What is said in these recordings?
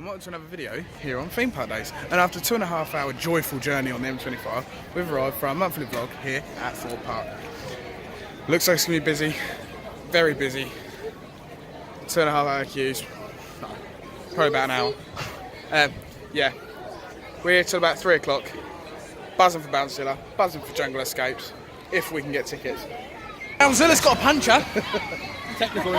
everyone, welcome to another video here on Theme Park Days. And after a 2.5 hour joyful journey on the M25, we've arrived for our monthly vlog here at Thorpe Park. Looks like it's going to be busy, very busy. 2.5 hour queues, no, probably about an hour. Yeah, we're here till about 3 o'clock, buzzing for Bouncezilla, buzzing for Jungle Escapes, if we can get tickets. Bouncezilla's got a puncher. Technical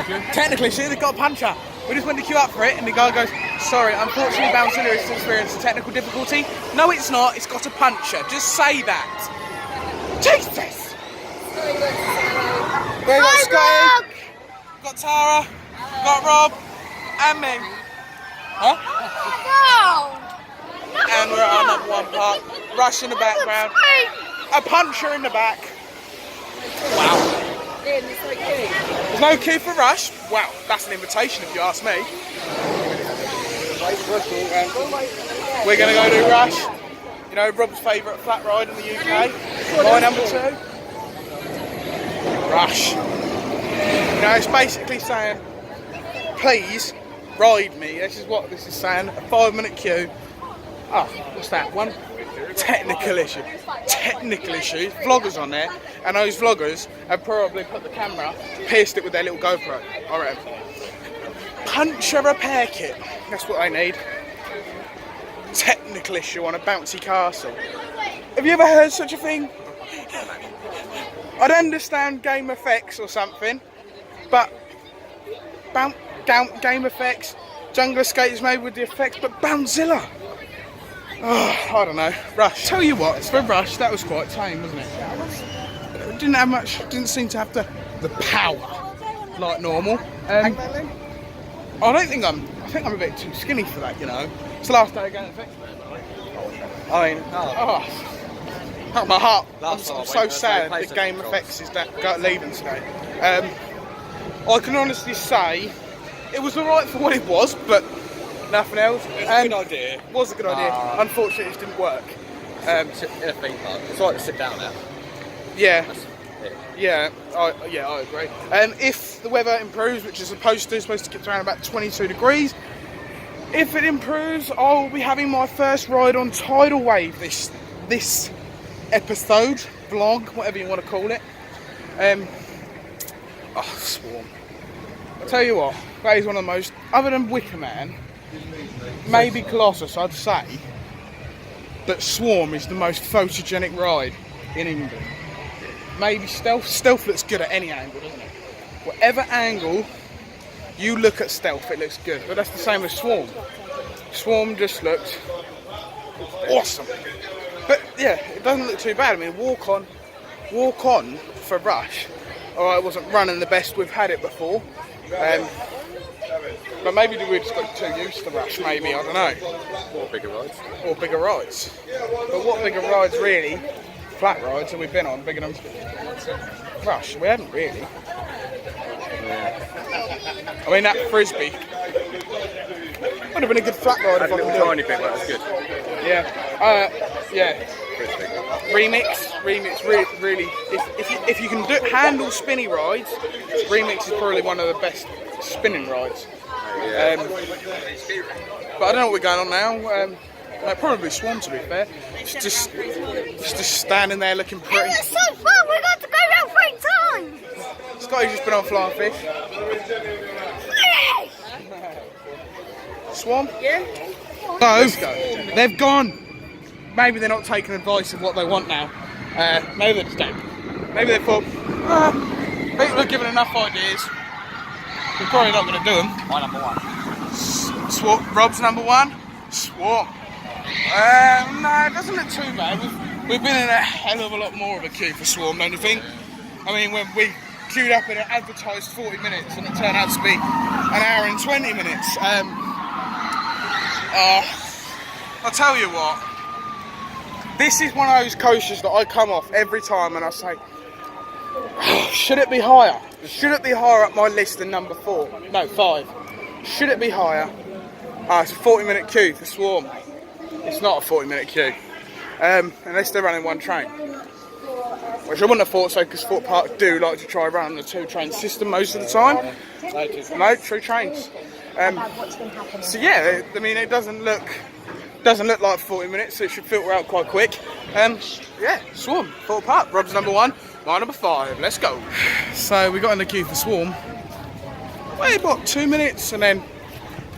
issue, they've got a puncher. We just went to queue up for it and the guy goes, sorry, unfortunately Bouncezilla has experienced a technical difficulty. No, it's not, it's got a puncher. Just say that. Jesus! We've got Scotty, got Tara, got Rob, and me. Huh? No! And we're at our #1 park. Rush in the background. A puncher in the back. Wow. There's no queue for Rush? Wow, that's an invitation if you ask me. We're going to go do Rush. You know, Rob's favourite flat ride in the UK. My #2. Rush. You know, it's basically saying, please ride me. This is what this is saying. A 5-minute queue. Oh, what's that? One technical issue. Technical issues. Vloggers on there, and those vloggers have probably put the camera, pierced it with their little GoPro. Alright. Puncher repair kit. That's what I need. Technical issue on a bouncy castle. Have you ever heard such a thing? I'd understand game effects or something, but game effects, Jungle Escapes maybe with the effects, but Bouncezilla. Oh, I don't know. Rush. Tell you what, for Rush, that was quite tame, wasn't it? Didn't have much. Didn't seem to have the power like normal. I think I'm a bit too skinny for that, you know. It's the last day of game effects. I mean, my heart. I'm so sad that game effects is leaving today. I can honestly say it was alright for what it was, but nothing else. It was a good idea. Was a good idea. Unfortunately, it didn't work. In a theme park, it's like to sit down there. Yeah. I agree. If the weather improves, which is supposed to get around about 22 degrees, if it improves, I'll be having my first ride on Tidal Wave this episode, vlog, whatever you want to call it. Swarm. I'll tell you what, that is one of the most, other than Wicker Man, maybe Colossus, I'd say, but Swarm is the most photogenic ride in England. Maybe Stealth. Stealth looks good at any angle, doesn't it? Whatever angle you look at Stealth, it looks good. But that's the same as Swarm. Swarm just looked awesome. But yeah, it doesn't look too bad. I mean, walk on for Rush. Alright, it wasn't running the best we've had it before. But maybe we just got too used to Rush, maybe, I don't know. Or bigger rides. Or bigger rides. But what bigger rides really, flat rides have we been on, bigger than Rush? We haven't really. Yeah. I mean, that Frisbee would have been a good flat ride if I could do it. Tiny bit, that was good. Yeah. Yeah. Remix really if you can handle spinny rides, Remix is probably one of the best spinning rides. Yeah. But I don't know what we're going on now. Probably Swarm, to be fair. It's just standing there looking pretty. It was so fun, we got to go around 3 times. Scotty's just been on Flying Fish. Swarm? Yeah. No, they've gone. Maybe they're not taking advice of what they want now. Maybe they just don't. Maybe they thought, people are given enough ideas. We're probably not going to do them. My #1. Swarm. Rob's #1. Swarm. No, it doesn't look too bad. We've been in a hell of a lot more of a queue for Swarm, don't you think? I mean, when we queued up in an advertised 40 minutes and it turned out to be an hour and 20 minutes. I'll tell you what. This is one of those coasters that I come off every time and I say, should it be higher? Should it be higher up my list than #4? No, 5. Should it be higher? It's a 40-minute queue for Swarm. It's not a 40-minute queue. Unless they're running one train. Which I wouldn't have thought so, because Thorpe Park do like to try running the 2-train system most of the time. No, 2 trains. about what's been happening. So yeah, I mean, it doesn't look like 40 minutes, so it should filter out quite quick. Yeah, Swarm, Thorpe Park. Rob's number 1, my number 5. Let's go. So we got in the queue for Swarm. Wait, what, 2 minutes, and then,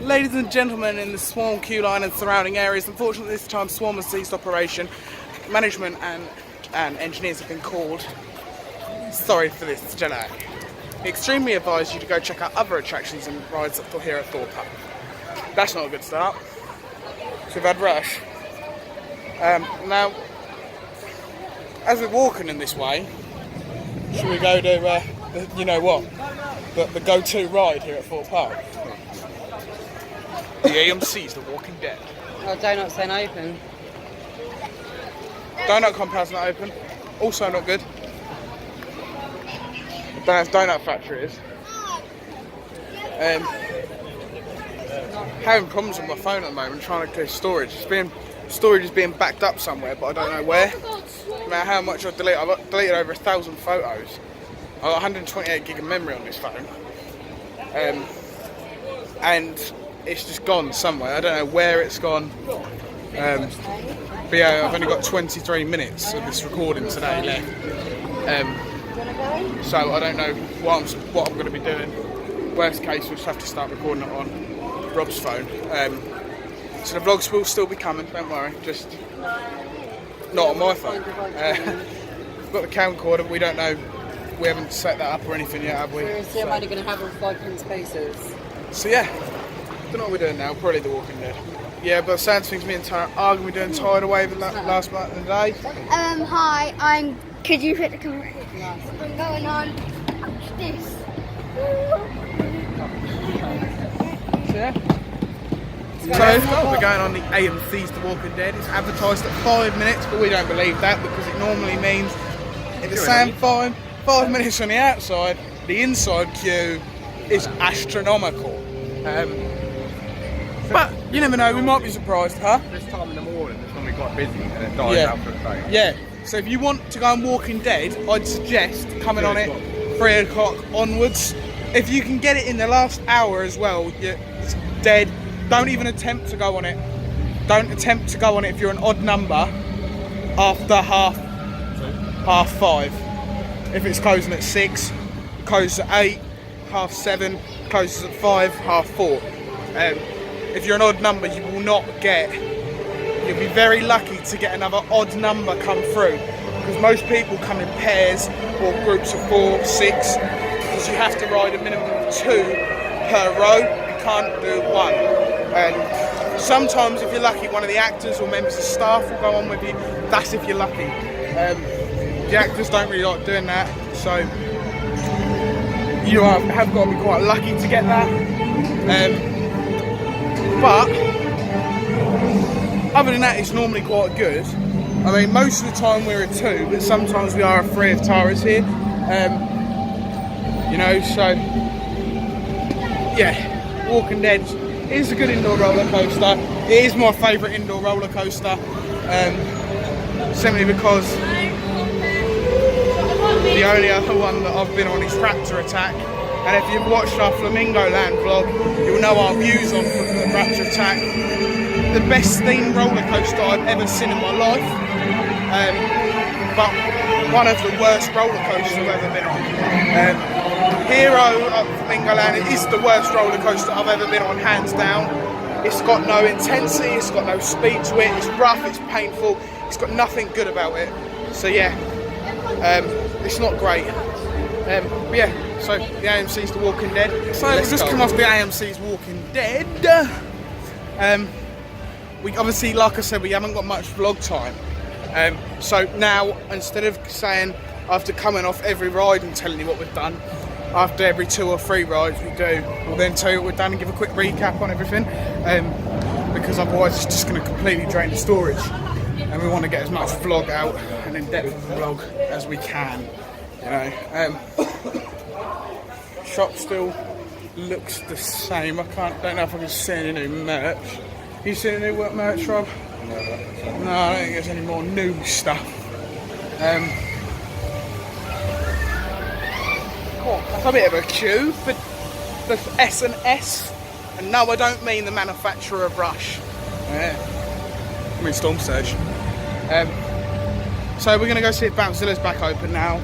ladies and gentlemen, in the Swarm queue line and surrounding areas, unfortunately this time Swarm has ceased operation. Management and engineers have been called. Sorry for this delay. Extremely advise you to go check out other attractions and rides up here at Thorpe Park. That's not a good start. So we've had rush. Now, as we're walking in this way, should we go to, you know what, the go-to ride here at Thorpe Park? The AMC's The Walking Dead. Oh, Donut's then open. Donut compound's not open. Also not good. Don't know if Donut Factory is. Having problems with my phone at the moment, trying to clear storage. Storage is being backed up somewhere, but I don't know where. No matter how much I delete, I've deleted over 1,000 photos. I've got 128 gig of memory on this phone. And it's just gone somewhere. I don't know where it's gone. But yeah, I've only got 23 minutes of this recording today left. So I don't know what I'm going to be doing. Worst case, we'll just have to start recording it on Rob's phone. So the vlogs will still be coming, don't worry, just not on my phone. We've got the camcorder, but we don't know, we haven't set that up or anything yet, have we? Seriously, I'm only going to have all 5 minute spaces. So yeah, don't know what we're doing now, probably The Walking Dead. Yeah, but sounds things me and Tara are going to be doing Tired Away the last part of the day. Hi, could you hit the camera? I'm going on this. So we're going on the AMC's The Walking Dead. It's advertised at 5 minutes, but we don't believe that because it normally means if it's saying 5 minutes on the outside, the inside queue is astronomical. But you never know, we might be surprised, huh? This time in the morning, it's normally quite busy and it dies out for a day. Yeah, so if you want to go on Walking Dead, I'd suggest coming on it 3 o'clock onwards. If you can get it in the last hour as well, it's dead. Don't even attempt to go on it. Don't attempt to go on it if you're an odd number after half 5. If it's closing at 6, it closes at 8, 6:30, closes at 5, 4:30. If you're an odd number, you will not get. You'll be very lucky to get another odd number come through, because most people come in pairs or groups of 4, 6, because you have to ride a minimum of 2 per row. You can't do 1. And sometimes, if you're lucky, one of the actors or members of staff will go on with you. That's if you're lucky. The actors don't really like doing that, so you have got to be quite lucky to get that. But other than that, it's normally quite good. I mean, most of the time we're a 2, but sometimes we are a 3 if Tara's here. You know, so yeah, Walking Dead is a good indoor roller coaster. It is my favourite indoor roller coaster, simply because the only other one that I've been on is Raptor Attack. And if you've watched our Flamingo Land vlog, you'll know our views on the Raptor Attack. The best themed roller coaster I've ever seen in my life, but one of the worst roller coasters I've ever been on. Hero at Flamingo Land is the worst roller coaster I've ever been on, hands down. It's got no intensity, it's got no speed to it, it's rough, it's painful, it's got nothing good about it. So yeah, it's not great. But yeah. So the AMC's The Walking Dead. So we've just come off the AMC's Walking Dead. We obviously, like I said, we haven't got much vlog time. So now, instead of saying after coming off every ride and telling you what we've done, after every 2 or 3 rides we do, we'll then tell you what we've done and give a quick recap on everything. Because otherwise it's just going to completely drain the storage. And we want to get as much vlog out and in-depth vlog as we can. You know. Shop still looks the same. Don't know if I can see any new merch. You see any new merch, Rob? No, I don't think there's any more new stuff. It's a bit of a queue, but the S&S And no, I don't mean the manufacturer of Rush. I mean Storm Surge. So we're going to go see if Bouncezilla's back open now,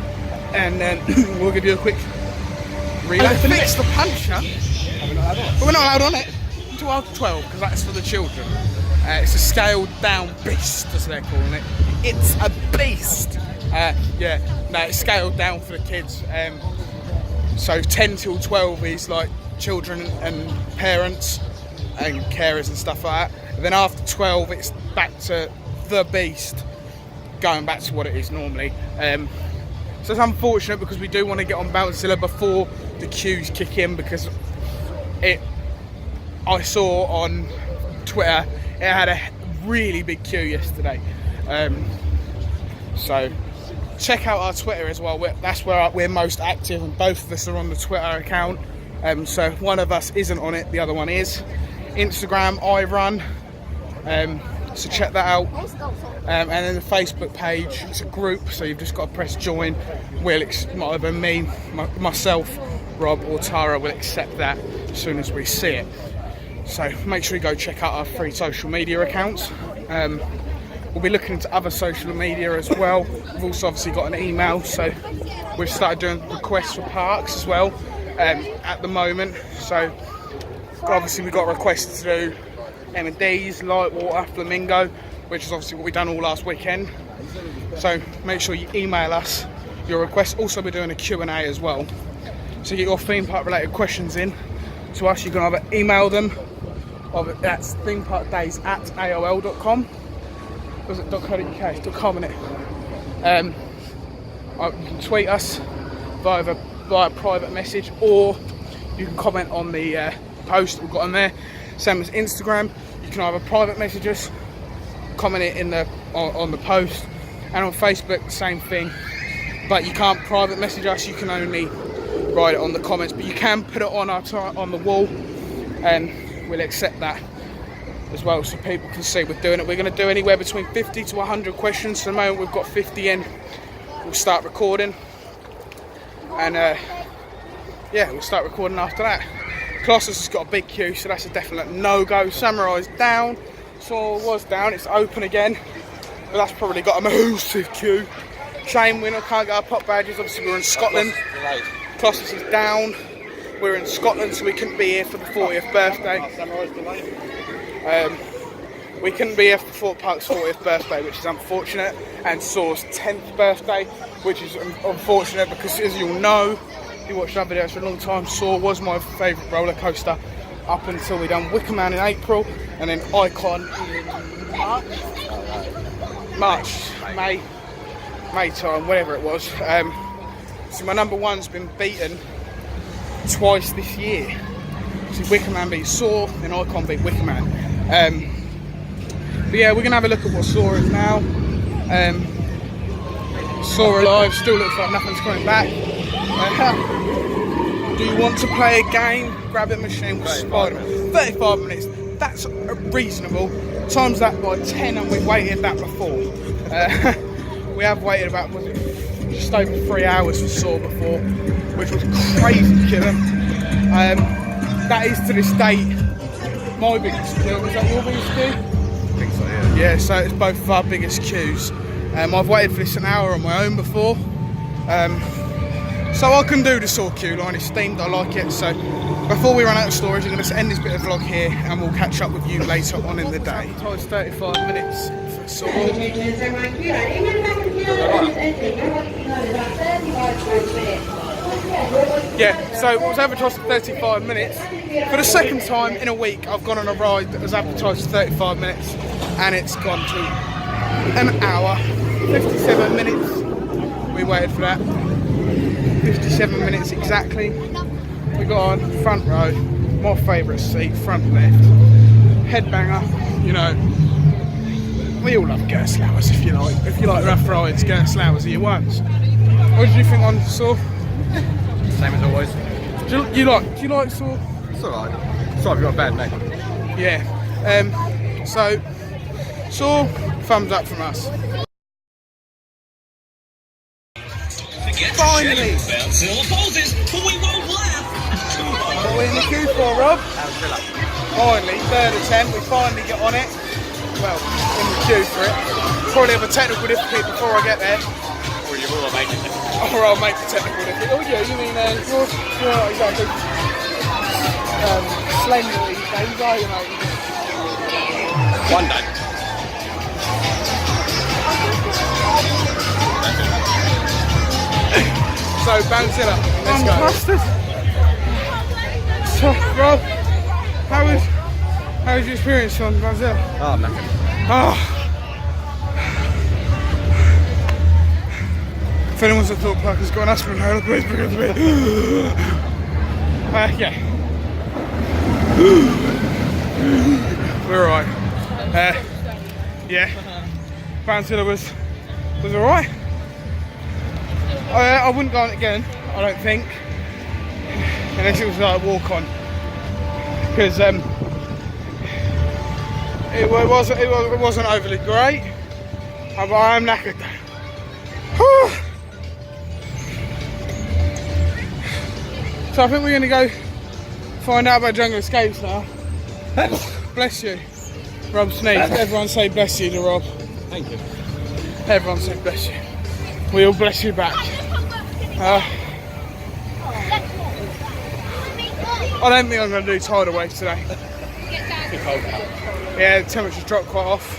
and then we'll give you a quick relay. Fix the puncher. But we're not allowed on it until after 12 because that's for the children. It's a scaled down beast, as they're calling it. It's a beast. Yeah, no, it's scaled down for the kids. So 10 till 12 is like children and parents and carers and stuff like that. And then after 12, it's back to the beast, going back to what it is normally. So it's unfortunate because we do want to get on Bouncezilla before the queues kick in, because I saw on Twitter it had a really big queue yesterday. So check out our Twitter as well. That's where we're most active, and both of us are on the Twitter account. So if one of us isn't on it, the other one is. Instagram, I run. So check that out. And then the Facebook page, it's a group, so you've just got to press join. Either me, myself, Rob or Tara will accept that as soon as we see it. So make sure you go check out our free social media accounts. We'll be looking into other social media as well. We've also obviously got an email, so we've started doing requests for parks as well at the moment. So obviously we've got requests to do M&Ds, Lightwater, Flamingo, which is obviously what we've done all last weekend. So make sure you email us your requests. Also, we're doing a Q&A as well. So get your theme park related questions in to us. You can either email them, that's themeparkdays@aol.com. Was it .co.uk? It's .com, isn't it? You can tweet us via private message, or you can comment on the post we've got on there. Same as Instagram. You can either private message us, comment it on the post, and on Facebook the same thing. But you can't private message us. You can only write it on the comments. But you can put it on the wall, and we'll accept that as well, so people can see we're doing it. We're going to do anywhere between 50 to 100 questions. So the moment we've got 50 in, we'll start recording, and yeah, we'll start recording after that. Colossus has got a big queue, so that's a definite no-go. Samurai's down, Saw was down, it's open again, but that's probably got a massive queue. Shame we can't get our pop badges. Obviously we're in Scotland. Colossus is down. We're in Scotland, so we couldn't be here for the 40th birthday. We couldn't be here for Thorpe Park's 40th birthday, which is unfortunate, and Saw's 10th birthday, which is unfortunate because, as you'll know, if you watched our videos for a long time, Saw was my favourite roller coaster up until we done Wicker Man in April, and then Icon in May time, whatever it was. So my number one's been beaten twice this year. So Wicker Man beat Saw, then Icon beat Wicker Man. But yeah, we're gonna have a look at what Saw is now. Saw alive, still looks like nothing's coming back. Do you want to play a game? Grab a machine with Spider-Man. 35 minutes, that's reasonable. Times that by 10, and we've waited that before. We have waited about just over 3 hours for Saw before, which was crazy killer. That is to this date my biggest queue. Is that your biggest queue? I think so, yeah. Yeah, so it's both of our biggest queues. I've waited for this an hour on my own before. So I can do the Saw queue line, it's themed, I like it. So before we run out of storage, I'm going to end this bit of vlog here, and we'll catch up with you later on in the day. It's 35 minutes for Saw. Yeah, so it was advertised for 35 minutes. For the second time in a week, I've gone on a ride that was advertised for 35 minutes, and it's gone to an hour, 57 minutes. We waited for that. 57 minutes exactly. We got on front row, my favourite seat, front left. Headbanger, you know. We all love Gerslauers if you like. If you like rough rides, Gerslauers are your ones. What did you think on Saw? Same as always. Do you like Saw? It's alright. It's alright if you've got a bad neck. Yeah. So Saw, thumbs up from us. Finally! Bouncezilla poses, but we won't laugh. What are we in the queue for, Rob? Bouncezilla. Finally, third attempt, we finally get on it. Well, in the queue for it. Probably have a technical difficulty before I get there. Or you will make it. Or I'll make the technical difficulty. Oh yeah, you mean you're not exactly slender these days, are you, mate? One day. So, Bouncezilla, let's go. Bastard. So, Rob, how was your experience on Bouncezilla? Oh, knackered. Oh. If anyone's at Thorpe Park has got an aspirin, please bring it to me. Yeah. We're alright. Yeah. Bouncezilla was alright. I wouldn't go on it again, I don't think. Unless it was like a walk on. Because it wasn't overly great. But I am knackered though. So I think we're going to go find out about Jungle Escapes now. Bless you. Rob sneezed. Everyone say bless you to Rob. Thank you. Everyone say bless you. We all bless you back. I don't think I'm going to do tidal waves today. It's cold now. Yeah, the temperature's dropped quite off.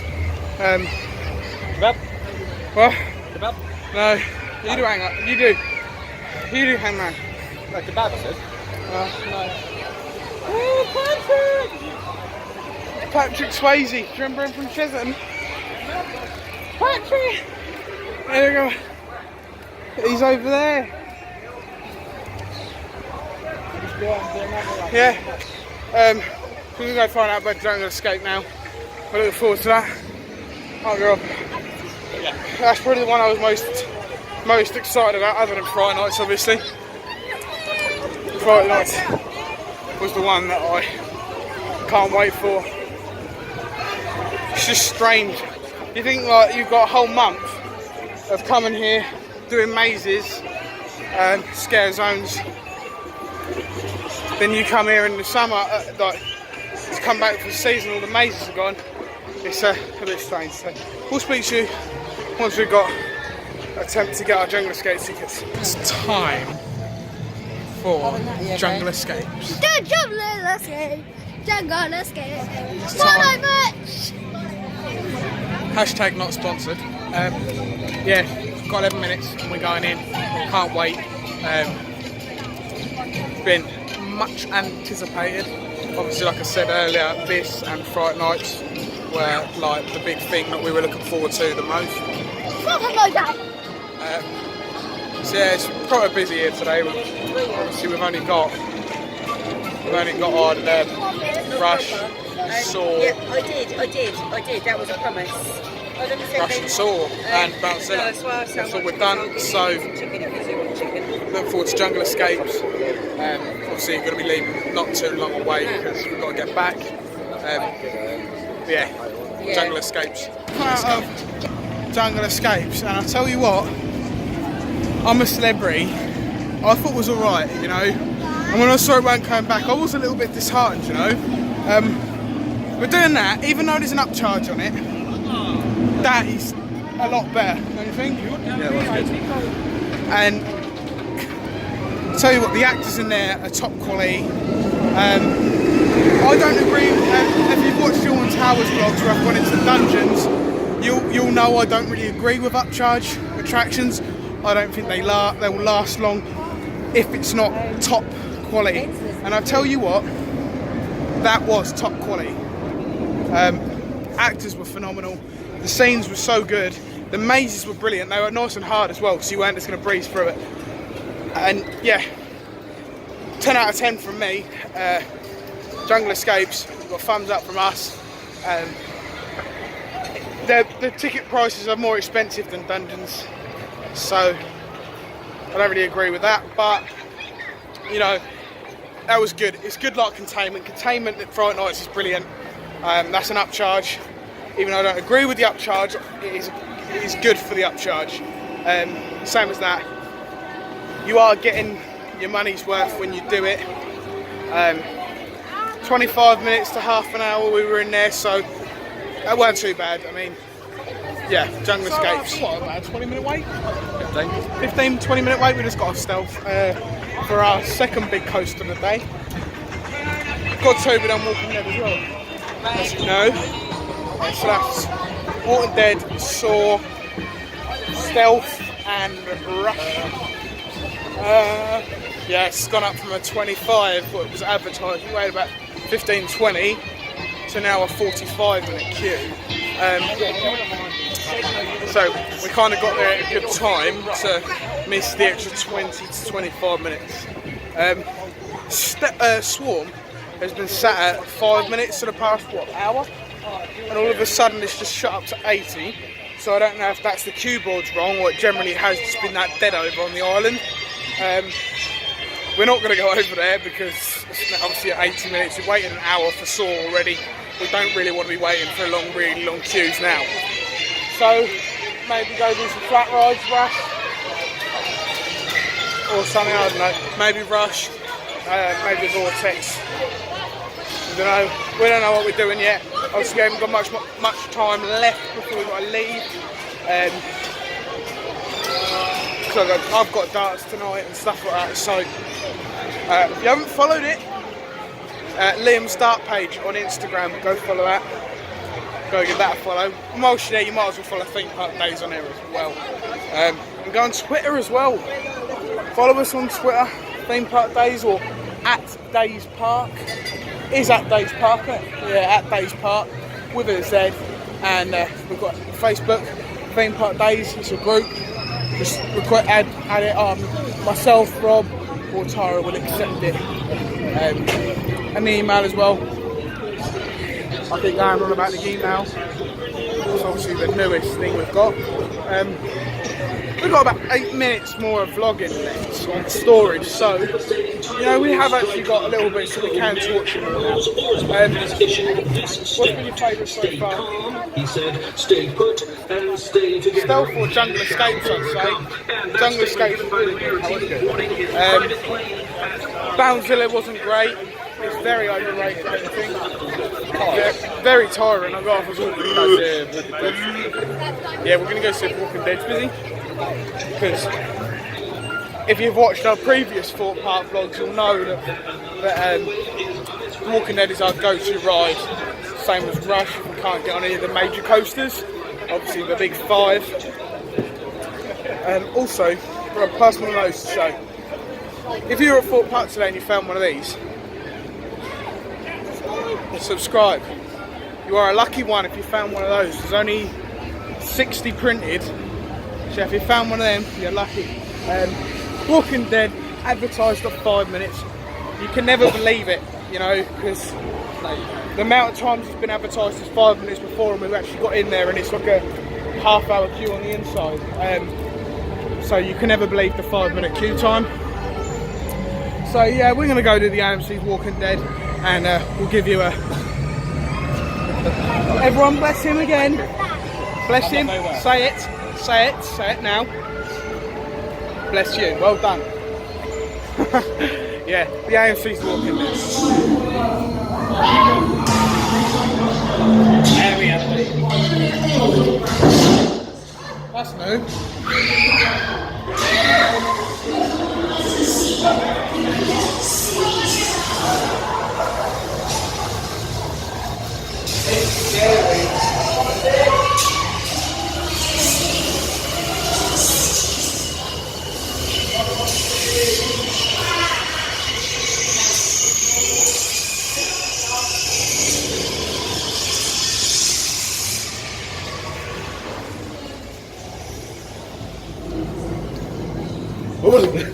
Kebab? Well, Kebab? no, you do hang up. You do hang man. No, kebab, I said. No. Oh, Patrick! Patrick Swayze. Do you remember him from Chisholm? Patrick! There we go. He's over there. Yeah. We're going to go find out about Jungle Escape now. We're looking forward to that. Oh, girl. Yeah. That's probably the one I was most excited about, other than Friday nights, obviously. Friday nights was the one that I can't wait for. It's just strange. You think like you've got a whole month of coming here, doing mazes and scare zones. Then you come here in the summer, like to come back for the season, all the mazes are gone. It's a bit strange. So we'll speak to you once we've got attempt to get our Jungle Escape tickets. It's time for Jungle Escapes. The Jungle Escape. Jungle Escape. It's What time. much? Hashtag not sponsored. Yeah, got 11 minutes and we're going in. Can't wait. It's been much anticipated. Obviously, like I said earlier, this and Fright Nights were like the big thing that we were looking forward to the most. Something like that. So yeah, it's quite busy here today. Obviously, we've only got on Rush, Saw, Yeah, I did. That was a promise. Rush and Saw, and Bouncezilla. That's all we've done. So look forward to Jungle Escapes. Obviously, you're going to be leaving not too long away because we've got to get back. Yeah, Jungle Escapes. Jungle Escapes, and I'll tell you what, I'm a celebrity. I thought it was alright, you know. And when I saw it weren't coming back, I was a little bit disheartened, you know. But doing that, even though there's an upcharge on it, that is a lot better, don't you think? Yeah, it was good. And I'll tell you what, the actors in there are top quality. I don't agree. If you've watched Sean Towers vlogs where I've gone into dungeons, you'll know I don't really agree with upcharge attractions. I don't think they will last long if it's not top quality. And I'll tell you what, that was top quality. Actors were phenomenal. The scenes were so good. The mazes were brilliant. They were nice and hard as well, so you weren't just going to breeze through it. And yeah, 10 out of 10 from me. Jungle Escapes, got a thumbs up from us. The ticket prices are more expensive than dungeons, so I don't really agree with that. But you know, that was good. It's good like containment. Containment at Fright Nights is brilliant. That's an upcharge. Even though I don't agree with the upcharge, it is good for the upcharge. Same as that. You are getting your money's worth when you do it. 25 minutes to half an hour we were in there, so that weren't too bad. I mean, yeah, Jungle Escapes. What, about a 20-minute wait? 15, 20-minute wait. We just got off Stealth for our second big coast of the day. Got Toby done Walking Dead as well. As you know. So that's Walking Dead, Saw, Stealth and Rush. Yeah, it's gone up from a 25, what it was advertised. We waited about 15-20 to now a 45-minute queue. So we kind of got there at a good time to miss the extra 20 to 25 minutes. Swarm has been sat at 5 minutes for the past, what, hour? And all of a sudden it's just shot up to 80. So I don't know if that's the queue board's wrong or it generally has just been that dead over on the island. We're not going to go over there because obviously at 80 minutes we've waited an hour for Saw already. We don't really want to be waiting for really long queues now. So maybe go do some flat rides, Rush, or something, I don't know. Maybe Rush, maybe Vortex. We don't know what we're doing yet. Obviously we haven't got much time left before we've got to leave. I've got darts tonight and stuff like that, so if you haven't followed it, Liam's dart page on Instagram, go follow that, go give that a follow. And whilst you're there, you might as well follow Theme Park Days on there as well. And go on Twitter as well, follow us on Twitter, Theme Park Days or at Days Park. Is at Days Park, yeah, at Days Park with a Z. And we've got Facebook, Theme Park Days, it's a group. Just add it on. Myself, Rob, or Tara will accept it. And the email as well. I think going on about the email. It's obviously the newest thing we've got. We've got about 8 minutes more of vlogging left on storage, so we have actually got a little bit so we can torch it all now. What's been your favourite so far? He said, stay put and stay together. Stealth or Jungle Escapes, I'd say. Jungle Escapes was really good. Bouncezilla wasn't great. It's very overrated, I think. Very tiring. I'd rather Walking Dead. Yeah, we're going to go see if Walking Dead's busy. Because if you've watched our previous Thorpe Park vlogs, you'll know that Walking Dead is our go-to ride. Same as Rush, we can't get on any of the major coasters. Obviously the big 5. Also, for a personal note to say, if you're at Thorpe Park today and you found one of these, subscribe. You are a lucky one if you found one of those. There's only 60 printed. So if you found one of them, you're lucky. Walking Dead advertised at 5 minutes. You can never believe it, because the amount of times it's been advertised is 5 minutes before, and we've actually got in there, and it's like a half-hour queue on the inside. So you can never believe the 5-minute queue time. So yeah, we're going to go to the AMC's Walking Dead, and we'll give you a. Everyone, bless him again. Bless him. Say it. Say it. Say it now. Bless you. Well done. Yeah, the AMC's Walking Dead. There we are. That's new. It's scary. What was it?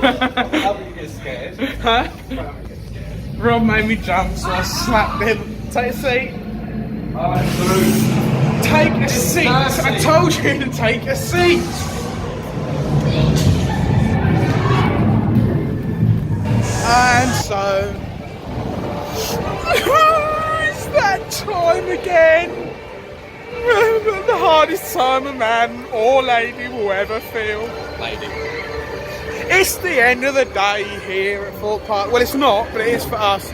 How did you get scared? Huh? Rob made me jump, so I slapped him. Take a seat. Take a seat. I told you to take a seat. And so it's that time again. The hardest time a man or lady will ever feel. Lady. It's the end of the day here at Thorpe Park. Well, it's not, but it is for us.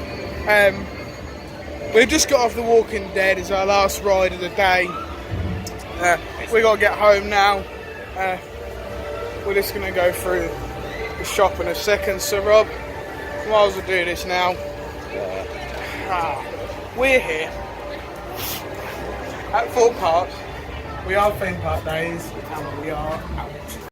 We've just got off The Walking Dead. It's our last ride of the day. We got to get home now. We're just going to go through the shop in a second. So, Rob, might as well do this now. We're here at Thorpe Park. We are Theme Park Days, and we are out.